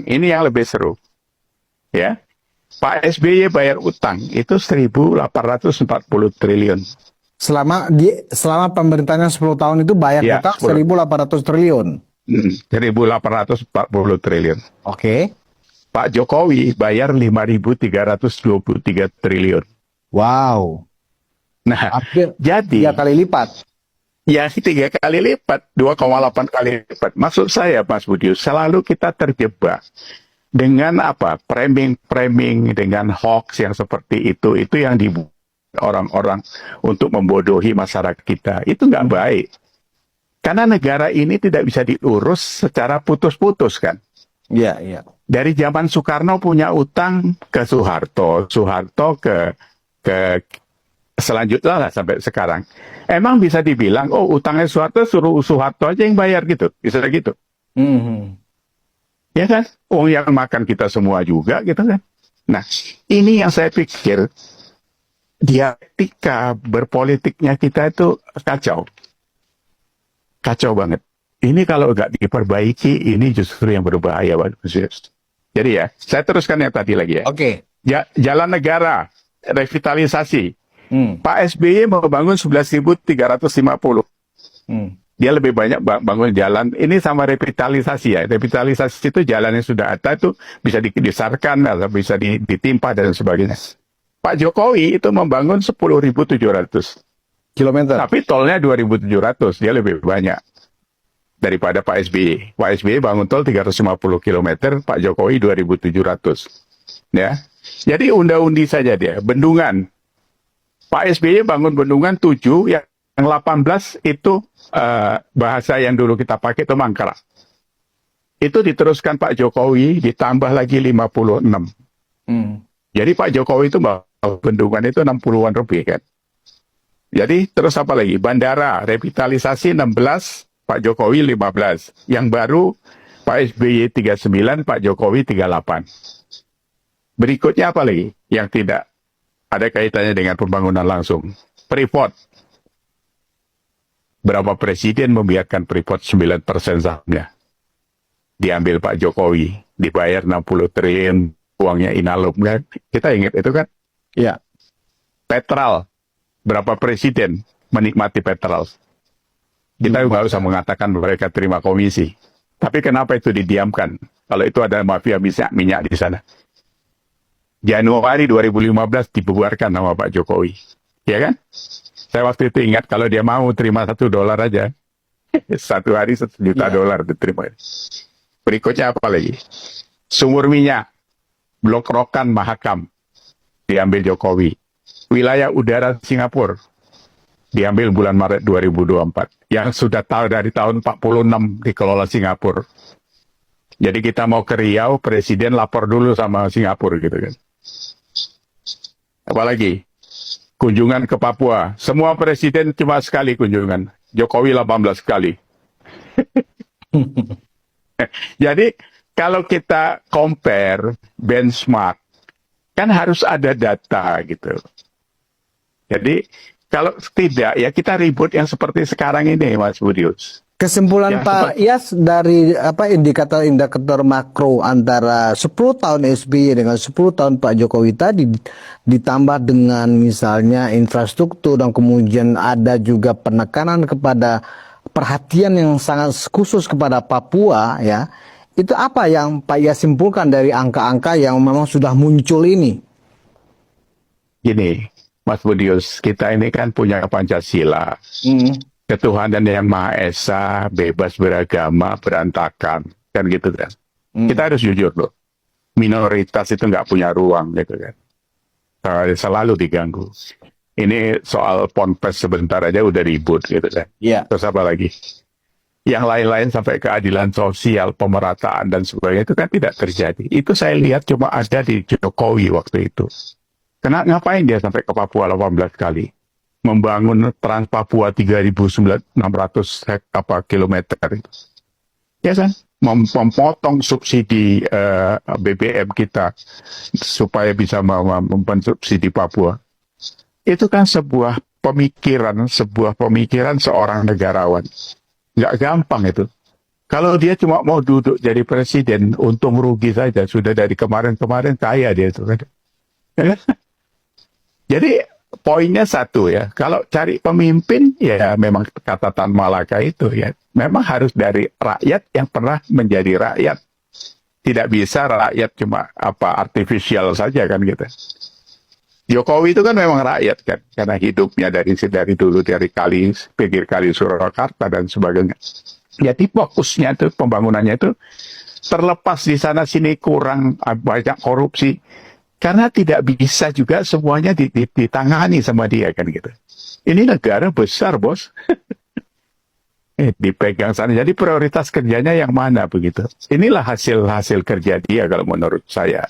Ini yang lebih seru. Ya, Pak SBY bayar utang itu 1.840 triliun. Selama pemerintahnya 10 tahun itu bayar Ya, utang 10. 1.800 triliun. 1.840 triliun. Oke. Pak Jokowi bayar 5.323 triliun. Wow. Nah, Hampir jadi 3 kali lipat. ya 3 kali lipat, 2,8 kali lipat. Maksud saya, Mas Budi, selalu kita terjebak dengan apa? Framing dengan hoax yang seperti itu yang dibuat orang-orang untuk membodohi masyarakat kita. Itu nggak baik. Karena negara ini tidak bisa diurus secara putus-putus kan. Iya, iya. Dari zaman Soekarno punya utang ke Soeharto, Soeharto ke selanjutnya lah sampai sekarang. Emang bisa dibilang, oh utangnya Soeharto suruh Soeharto aja yang bayar gitu, bisa gitu. Ya kan? Oh yang makan kita semua juga gitu kan. Nah, ini yang saya pikir dialektika berpolitiknya kita itu kacau. Kacau banget. Ini kalau nggak diperbaiki, ini justru yang berbahaya. Jadi ya, saya teruskan yang tadi lagi ya. Oke. Jalan negara, revitalisasi. Pak SBY membangun 11.350. Dia lebih banyak bangun jalan. Ini sama revitalisasi ya. Revitalisasi itu jalan yang sudah ada itu bisa didesarkan atau bisa ditimpa dan sebagainya. Pak Jokowi itu membangun 10.700 kilometer. Tapi tolnya 2.700, dia lebih banyak daripada Pak SBY. Pak SBY bangun tol 350 km, Pak Jokowi 2.700. Ya. Jadi unda-undi saja dia. Bendungan. Pak SBY bangun bendungan 7, yang 18 itu bahasa yang dulu kita pakai itu mangkrak. Itu diteruskan Pak Jokowi, ditambah lagi 56. Jadi Pak Jokowi itu bendungan itu 60-an lebih kan. Jadi terus apa lagi? Bandara, revitalisasi 16, Pak Jokowi 15. Yang baru Pak SBY 39, Pak Jokowi 38. Berikutnya apa lagi? Yang tidak ada kaitannya dengan pembangunan langsung. Freeport. Berapa presiden membiarkan Freeport 9% sahamnya? Diambil Pak Jokowi, dibayar 60 triliun, uangnya Inalum kan? Kita ingat itu kan? Iya. Petral. Berapa presiden menikmati Petral? Kita nggak usah mengatakan mereka terima komisi. Tapi kenapa itu didiamkan? Kalau itu ada mafia minyak di sana. Januari 2015 dibubarkan sama Pak Jokowi. Ya kan? Saya waktu itu ingat kalau dia mau terima $1 aja. Satu hari $1 juta diterima. Berikutnya apa lagi? Sumur minyak. Blok Rokan Mahakam. Diambil Jokowi. Wilayah udara Singapura diambil bulan Maret 2024. Yang sudah tahu dari tahun 46 dikelola Singapura. Jadi kita mau ke Riau, presiden lapor dulu sama Singapura gitu kan. Apalagi kunjungan ke Papua. Semua presiden cuma sekali kunjungan. Jokowi 18 kali. Jadi kalau kita compare benchmark, kan harus ada data gitu. Jadi kalau tidak ya kita ribut yang seperti sekarang ini, Mas Budius. Kesimpulan Ya, Pak Iyas dari indikator-indikator makro antara 10 tahun SBY dengan 10 tahun Pak Jokowi tadi ditambah dengan misalnya infrastruktur dan kemudian ada juga penekanan kepada perhatian yang sangat khusus kepada Papua ya. Itu apa yang Pak Iyas simpulkan dari angka-angka yang memang sudah muncul ini? Gini, Mas Budius, kita ini kan punya Pancasila. Ketuhanan yang Maha Esa, bebas beragama, berantakan. Kan gitu kan. Kita harus jujur loh. Minoritas itu nggak punya ruang gitu kan. Selalu diganggu. Ini soal ponpes sebentar aja udah ribut gitu kan. Yeah. Terus apa lagi? Yang lain-lain sampai keadilan sosial, pemerataan dan sebagainya itu kan tidak terjadi. Itu saya lihat cuma ada di Jokowi waktu itu. Ngapain dia sampai ke Papua 18 kali? Membangun Trans Papua 3.600 kilometer itu. Ya kan? Memotong subsidi BBM kita supaya bisa mensubsidi Papua. Itu kan sebuah pemikiran seorang negarawan. Nggak gampang itu. Kalau dia cuma mau duduk jadi presiden, untung rugi saja. Sudah dari kemarin-kemarin kaya dia itu kan. Jadi poinnya satu ya, kalau cari pemimpin ya memang kata Tan Malaka itu ya, memang harus dari rakyat yang pernah menjadi rakyat. Tidak bisa rakyat cuma artifisial saja kan gitu. Jokowi itu kan memang rakyat kan, karena hidupnya dari dulu dari pinggir kali Surakarta dan sebagainya. Jadi fokusnya itu pembangunannya itu terlepas di sana sini kurang banyak korupsi. Karena tidak bisa juga semuanya ditangani sama dia kan gitu. Ini negara besar bos. Dipegang sana. Jadi prioritas kerjanya yang mana begitu. Inilah hasil kerja dia kalau menurut saya.